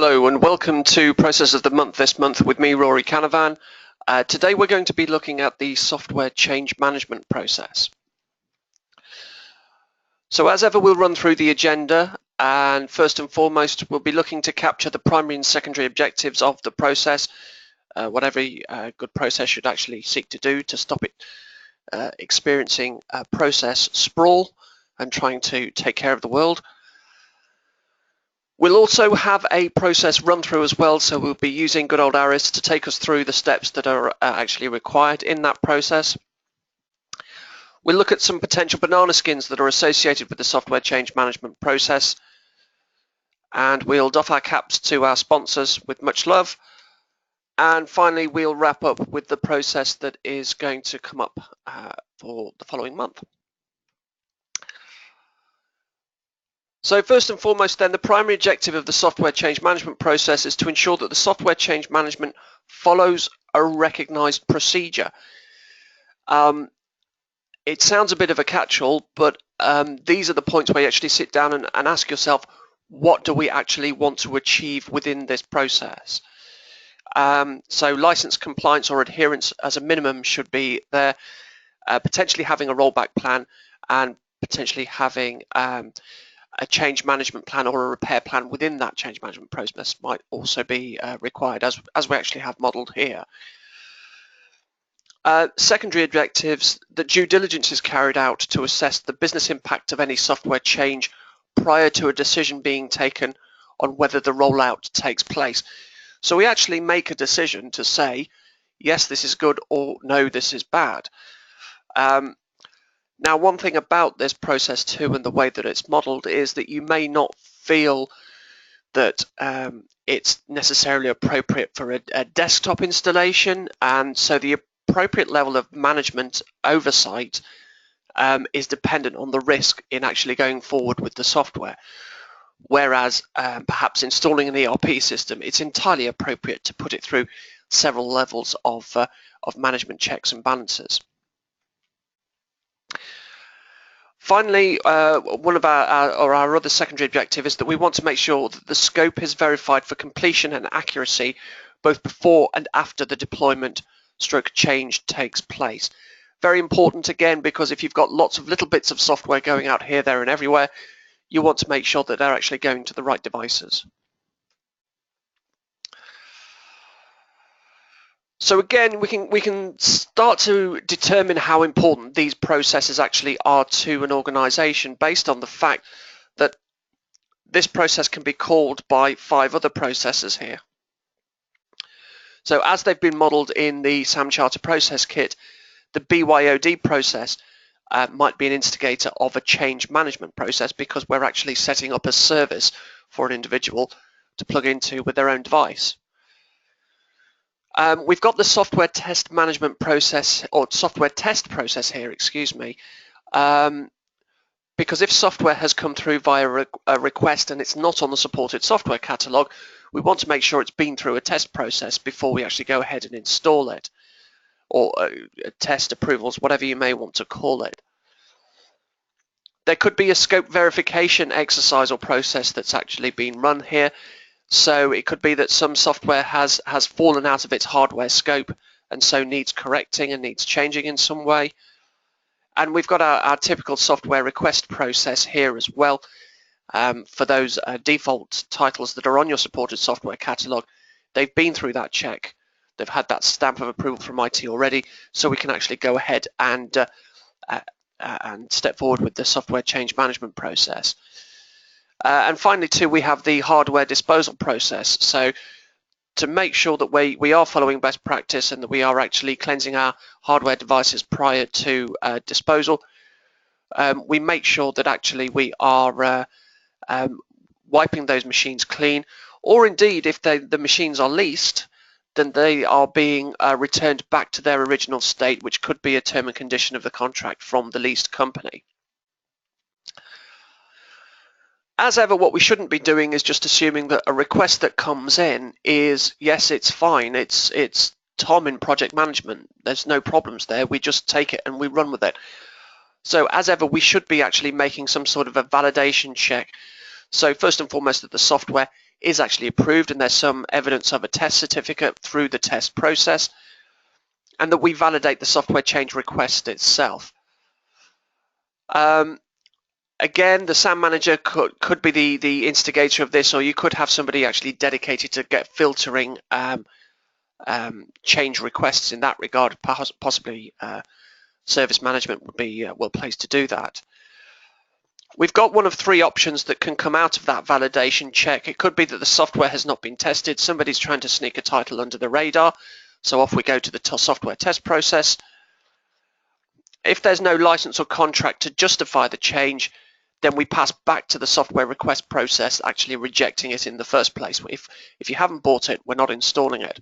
Hello and welcome to Process of the Month this month with me, Rory Canavan. Today we're going to be looking at the software change management process. So as ever, we'll run through the agenda, and first and foremost we'll be looking to capture the primary and secondary objectives of the process, what every good process should actually seek to do to stop it experiencing process sprawl and trying to take care of the world. We'll also have a process run through as well, so we'll be using good old Aris to take us through the steps that are actually required in that process. We'll look at some potential banana skins that are associated with the software change management process, and we'll doff our caps to our sponsors with much love. And finally, we'll wrap up with the process that is going to come up for the following month. So first and foremost then, the primary objective of the software change management process is to ensure that the software change management follows a recognized procedure. It sounds a bit of a catch-all, but these are the points where you actually sit down and ask yourself, what do we actually want to achieve within this process? So license compliance or adherence as a minimum should be there, potentially having a rollback plan and potentially having a change management plan or a repair plan within that change management process might also be required, as we actually have modeled here. Secondary objectives, that due diligence is carried out to assess the business impact of any software change prior to a decision being taken on whether the rollout takes place. So we actually make a decision to say, yes, this is good, or no, this is bad. Now, one thing about this process too, and the way that it's modeled, is that you may not feel that it's necessarily appropriate for a desktop installation, and so the appropriate level of management oversight is dependent on the risk in actually going forward with the software. Whereas perhaps installing an ERP system, it's entirely appropriate to put it through several levels of management checks and balances. Finally, one of our other secondary objective is that we want to make sure that the scope is verified for completion and accuracy both before and after the deployment stroke change takes place. Very important again, because if you've got lots of little bits of software going out here, there and everywhere, you want to make sure that they're actually going to the right devices. So again, we can start to determine how important these processes actually are to an organization based on the fact that this process can be called by 5 other processes here. So as they've been modeled in the SAM Charter process kit, the BYOD process might be an instigator of a change management process, because we're actually setting up a service for an individual to plug into with their own device. We've got the software test management process, or software test process here, excuse me, because if software has come through via a request and it's not on the supported software catalog, we want to make sure it's been through a test process before we actually go ahead and install it, or test approvals, whatever you may want to call it. There could be a scope verification exercise or process that's actually been run here. So it could be that some software has fallen out of its hardware scope and so needs correcting and needs changing in some way. And we've got our typical software request process here as well. For those default titles that are on your supported software catalog, they've been through that check. They've had that stamp of approval from IT already, so we can actually go ahead and step forward with the software change management process. And finally too, we have the hardware disposal process. So to make sure that we are following best practice and that we are actually cleansing our hardware devices prior to disposal, we make sure that actually we are wiping those machines clean, or indeed if the machines are leased, then they are being returned back to their original state, which could be a term and condition of the contract from the leased company. As ever, what we shouldn't be doing is just assuming that a request that comes in is, yes, it's fine, it's Tom in project management, there's no problems there, we just take it and we run with it. So as ever, we should be actually making some sort of a validation check. So first and foremost, that the software is actually approved and there's some evidence of a test certificate through the test process, and that we validate the software change request itself. Again, the SAM manager could be the instigator of this, or you could have somebody actually dedicated to get filtering change requests in that regard. Possibly service management would be well placed to do that. We've got one of three options that can come out of that validation check. It could be that the software has not been tested. Somebody's trying to sneak a title under the radar. So off we go to the software test process. If there's no license or contract to justify the change, then we pass back to the software request process, actually rejecting it in the first place. If you haven't bought it, we're not installing it.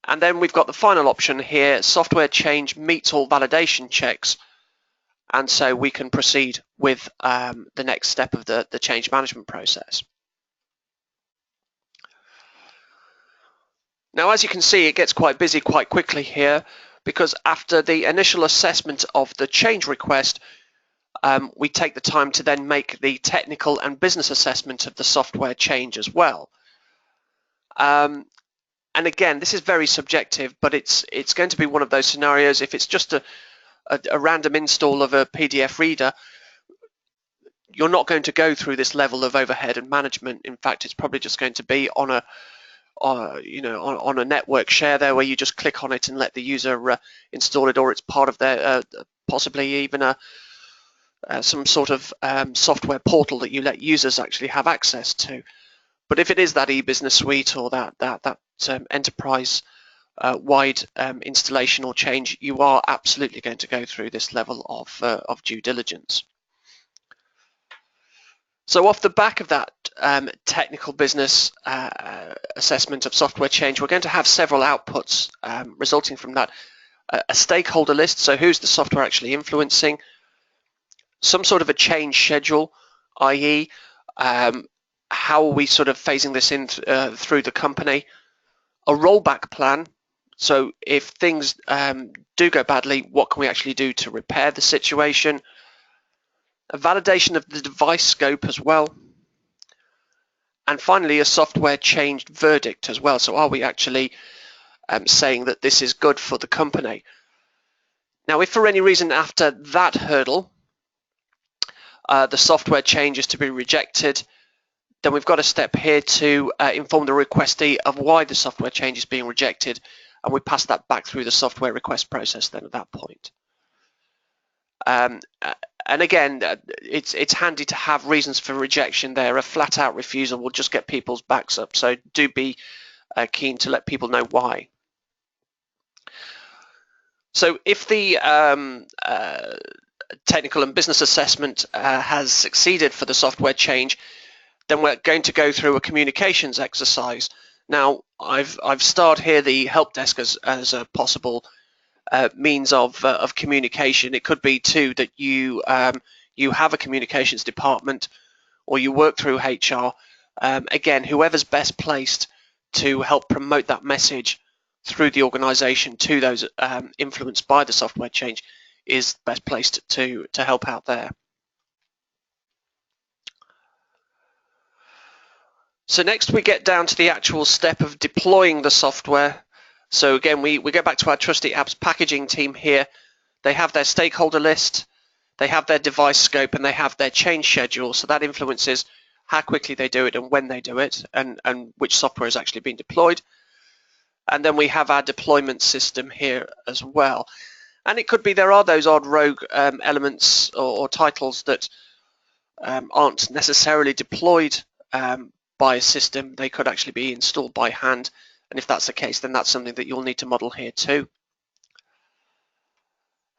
And then we've got the final option here, software change meets all validation checks. And so we can proceed with the next step of the change management process. Now, as you can see, it gets quite busy quite quickly here, because after the initial assessment of the change request, we take the time to then make the technical and business assessment of the software change as well. And again, this is very subjective, but it's going to be one of those scenarios. If it's just a random install of a PDF reader, you're not going to go through this level of overhead and management. In fact, it's probably just going to be on a network share there, where you just click on it and let the user install it, or it's part of their possibly even some sort of software portal that you let users actually have access to. But if it is that e-business suite or that enterprise wide installation or change, you are absolutely going to go through this level of due diligence. So off the back of that technical business assessment of software change, we're going to have several outputs resulting from that. A stakeholder list, so who's the software actually influencing, some sort of a change schedule, i.e. how are we sort of phasing this in through the company, a rollback plan. So if things do go badly, what can we actually do to repair the situation? A validation of the device scope as well. And finally, a software change verdict as well. So are we actually saying that this is good for the company? Now, if for any reason after that hurdle, the software change is to be rejected, then we've got a step here to inform the requestee of why the software change is being rejected, and we pass that back through the software request process then at that point. And again, it's handy to have reasons for rejection there. A flat-out refusal will just get people's backs up, so do be keen to let people know why. So if the technical and business assessment has succeeded for the software change, then we're going to go through a communications exercise. Now, I've starred here the help desk as a possible means of communication. It could be too that you have a communications department, or you work through HR. Again, whoever's best placed to help promote that message through the organization to those influenced by the software change is best placed to help out there. So next we get down to the actual step of deploying the software. So again, we go back to our trusty apps packaging team here. They have their stakeholder list, they have their device scope, and they have their change schedule. So that influences how quickly they do it and when they do it, and which software is actually being deployed. And then we have our deployment system here as well. And it could be there are those odd rogue elements or titles that aren't necessarily deployed by a system. They could actually be installed by hand. And if that's the case, then that's something that you'll need to model here too.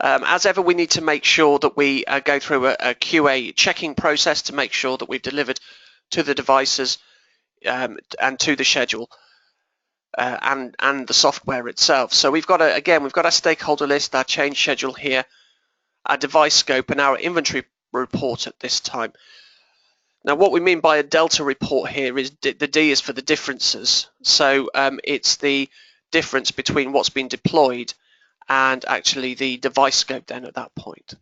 As ever, we need to make sure that we go through a QA checking process to make sure that we've delivered to the devices and to the schedule and the software itself. So we've got our stakeholder list, our change schedule here, our device scope, and our inventory report at this time. Now, what we mean by a delta report here is the D is for the differences. So it's the difference between what's been deployed and actually the device scope then at that point.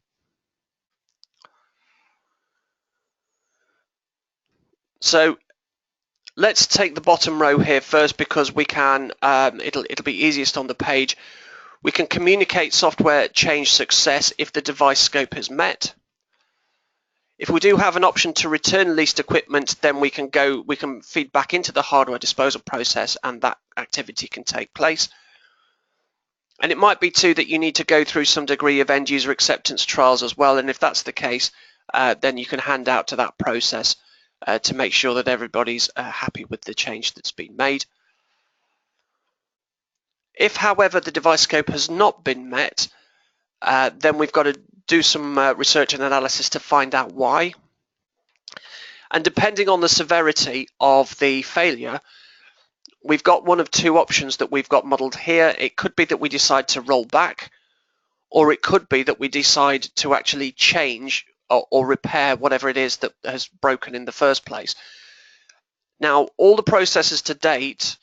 So Let's take the bottom row here first because we can. It'll be easiest on the page. We can communicate software change success if the device scope is met. If we do have an option to return leased equipment, then we can feed back into the hardware disposal process, and that activity can take place. And it might be too that you need to go through some degree of end user acceptance trials as well. And if that's the case, then you can hand out to that process to make sure that everybody's happy with the change that's been made. If, however, the device scope has not been met, then we've got to do some research and analysis to find out why. And depending on the severity of the failure, we've got one of two options that we've got modeled here. It could be that we decide to roll back, or it could be that we decide to actually change or repair whatever it is that has broken in the first place. Now, all the processes to date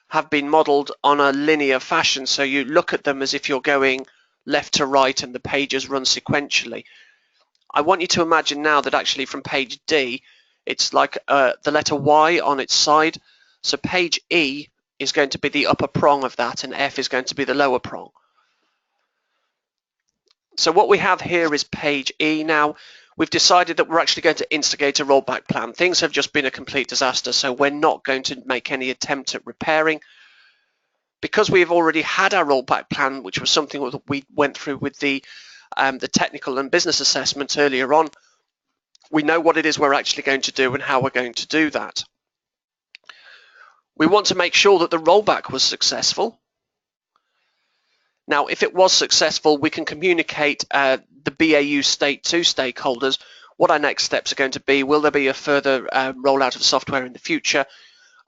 have been modeled on a linear fashion, so you look at them as if you're going left to right and the pages run sequentially. I want you to imagine now that actually from page D, it's like the letter Y on its side. So page E is going to be the upper prong of that, and F is going to be the lower prong. So what we have here is page E. Now, we've decided that we're actually going to instigate a rollback plan. Things have just been a complete disaster, so we're not going to make any attempt at repairing. Because we've already had our rollback plan, which was something that we went through with the technical and business assessment earlier on, we know what it is we're actually going to do and how we're going to do that. We want to make sure that the rollback was successful. Now, if it was successful, we can communicate the BAU state to stakeholders what our next steps are going to be. Will there be a further rollout of software in the future?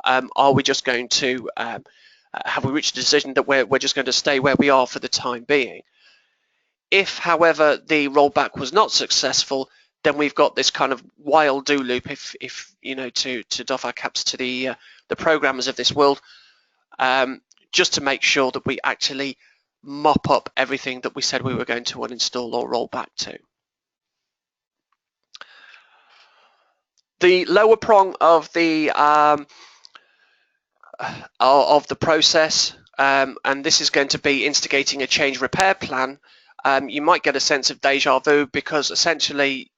Are we just going to, have we reached a decision that we're just going to stay where we are for the time being? If, however, the rollback was not successful, then we've got this kind of while do loop, if you know, to doff our caps to the programmers of this world, just to make sure that we actually mop up everything that we said we were going to uninstall or roll back to. The lower prong of the process, and this is going to be instigating a change repair plan. You might get a sense of deja vu because essentially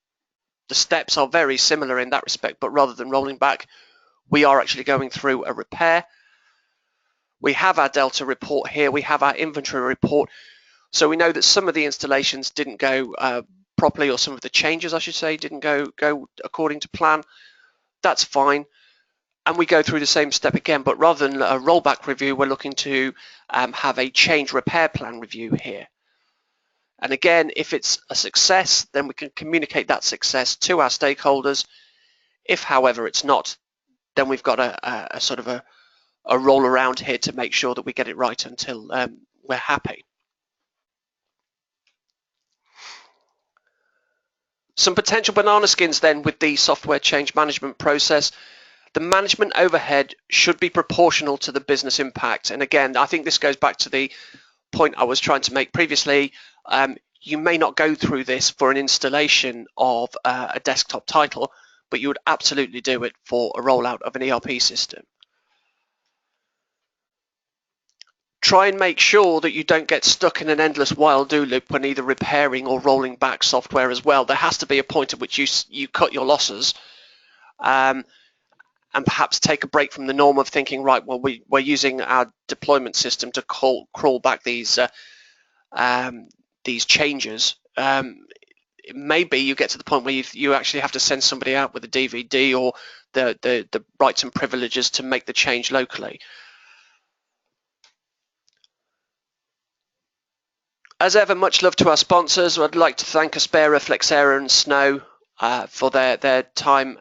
the steps are very similar in that respect, but rather than rolling back, we are actually going through a repair. We have our Delta report here, we have our inventory report, so we know that some of the installations didn't go properly, or some of the changes, I should say, didn't go according to plan. That's fine. And we go through the same step again, but rather than a rollback review, we're looking to have a change repair plan review here. And again, if it's a success, then we can communicate that success to our stakeholders. If, however, it's not, then we've got a sort of a roll around here to make sure that we get it right until we're happy. Some potential banana skins then with the software change management process. The management overhead should be proportional to the business impact. And again, I think this goes back to the point I was trying to make previously. You may not go through this for an installation of a desktop title, but you would absolutely do it for a rollout of an ERP system. Try and make sure that you don't get stuck in an endless while do loop when either repairing or rolling back software as well. There has to be a point at which you cut your losses and perhaps take a break from the norm of thinking, right, well, we're using our deployment system to crawl back these changes. Maybe you get to the point where you actually have to send somebody out with a DVD or the rights and privileges to make the change locally. As ever, much love to our sponsors. I'd like to thank Aspera, Flexera and Snow for their time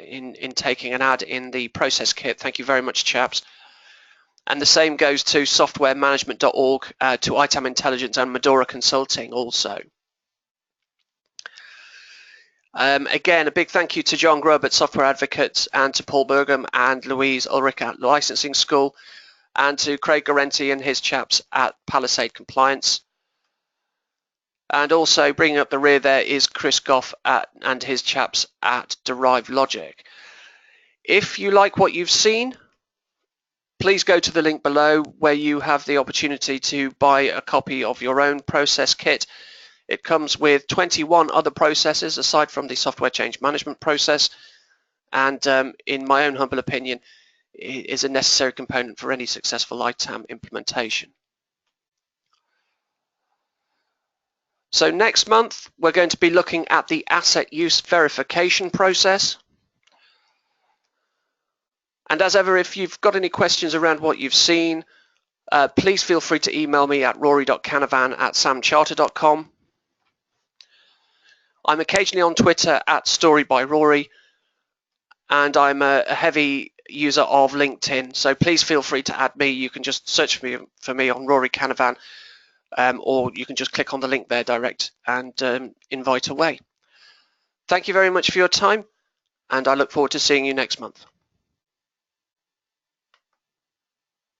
in taking an ad in the process kit. Thank you very much, chaps. And the same goes to softwaremanagement.org, to ITAM Intelligence and Medora Consulting also. Again, a big thank you to John Grubb at Software Advocates, and to Paul Bergam and Louise Ulrich at Licensing School, and to Craig Garenti and his chaps at Palisade Compliance. And also bringing up the rear there is Chris Goff and his chaps at Derived Logic. If you like what you've seen, please go to the link below where you have the opportunity to buy a copy of your own process kit. It comes with 21 other processes aside from the software change management process, and in my own humble opinion, it is a necessary component for any successful ITAM implementation. So next month, we're going to be looking at the asset use verification process. And as ever, if you've got any questions around what you've seen, please feel free to email me at rory.canavan@samcharter.com. I'm occasionally on Twitter at StoryByRory, and I'm a heavy user of LinkedIn, so please feel free to add me. You can just search for me on Rory Canavan, or you can just click on the link there direct and invite away. Thank you very much for your time, and I look forward to seeing you next month.